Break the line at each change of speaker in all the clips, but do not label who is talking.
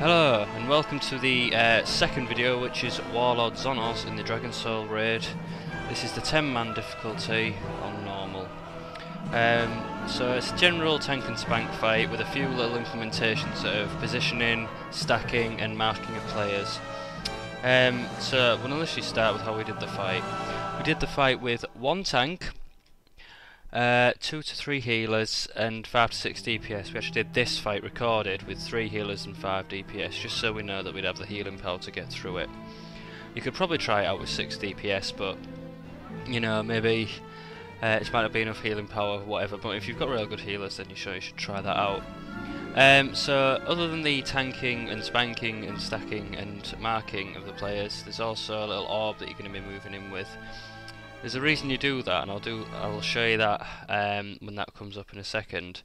Hello and welcome to the second video, which is Warlord Zon'ozz in the Dragon Soul raid. This is the 10-man difficulty on normal. So it's a general tank and spank fight with a few little implementations of positioning, stacking and marking of players. So we'll initially start with how we did the fight. We did the fight with one tank, 2 to 3 healers and 5 to 6 DPS. We actually did this fight recorded with 3 healers and 5 DPS, just so we know that we'd have the healing power to get through it. You could probably try it out with 6 DPS, but you know, maybe it might not be enough healing power, whatever. But if you've got real good healers, then you should try that out. So other than the tanking and spanking and stacking and marking of the players, there's also a little orb that you're going to be moving in with. There's a reason you do that, and I'll show you that when that comes up in a second.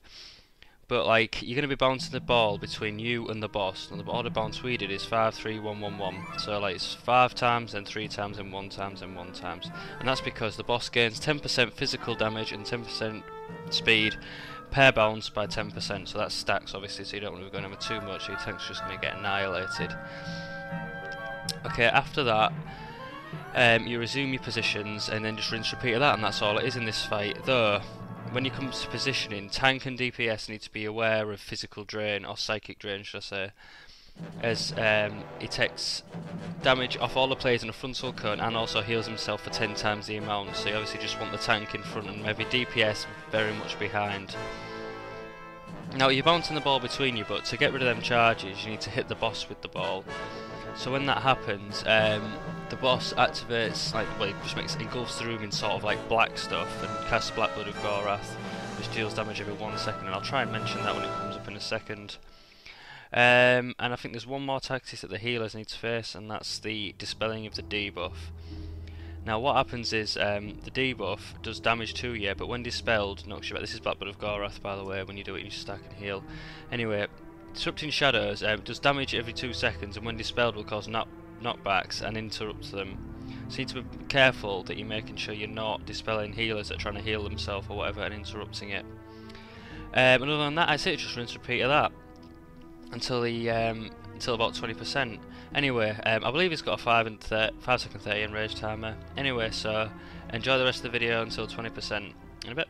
But like, you're going to be bouncing the ball between you and the boss, and the order bounce we did is 5, 3, 1, 1, 1. So like it's 5 times, then 3 times, then 1 times, then 1 times. And that's because the boss gains 10% physical damage and 10% speed per bounce by 10%. So that stacks obviously, so you don't want to be going over too much, so your tank's just going to get annihilated. Okay, after that, you resume your positions and then just rinse repeat of that, and that's all it is in this fight. Though, when you come to positioning, tank and DPS need to be aware of physical drain, or psychic drain should I say, as he takes damage off all the players in a frontal cone and also heals himself for 10 times the amount, so you obviously just want the tank in front and maybe DPS very much behind. Now you're bouncing the ball between you, but to get rid of them charges you need to hit the boss with the ball. So when that happens, the boss activates, like, well, he engulfs the room in sort of like black stuff and casts Black Blood of Gorath, which deals damage every 1 second, and I'll try and mention that when it comes up in a second. And I think there's one more tactic that the healers need to face, and that's the dispelling of the debuff. Now what happens is, the debuff does damage to you, but when dispelled, knocks you back. This is Black Blood of Gorath, by the way, when you do it you stack and heal. Anyway, Disrupting Shadows does damage every 2 seconds, and when dispelled will cause knockbacks and interrupt them. So you need to be careful that you're making sure you're not dispelling healers that are trying to heal themselves or whatever and interrupting it. And other than that, I say just rinse repeat of that until about 20%. Anyway, I believe it's got a 5 second 30 enrage timer. Anyway, so enjoy the rest of the video until 20%. In a bit.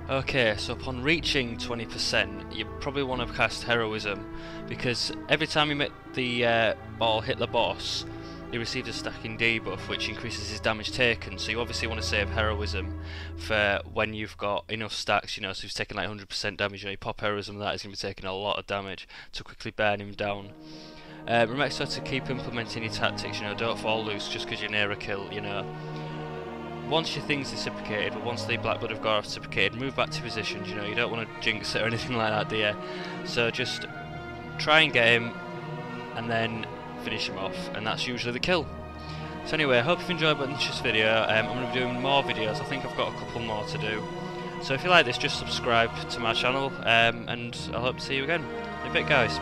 Okay, so upon reaching 20%, you probably want to cast Heroism, because every time you make the ball hit the boss, he receives a stacking debuff which increases his damage taken, so you obviously want to save Heroism for when you've got enough stacks, you know, so if he's taking like 100% damage, you know, you pop Heroism, that is going to be taking a lot of damage to quickly burn him down. Remember to keep implementing your tactics, you know, don't fall loose just because you're near a kill, you know. Once your thing's reciprocated, or once the Black Blood of Gorath reciprocated, move back to positions, you know, you don't want to jinx it or anything like that, do you? So just try and get him, and then finish him off, and that's usually the kill. So anyway, I hope you've enjoyed this video. I'm going to be doing more videos, I think I've got a couple more to do. So if you like this, just subscribe to my channel, and I hope to see you again in a bit, guys.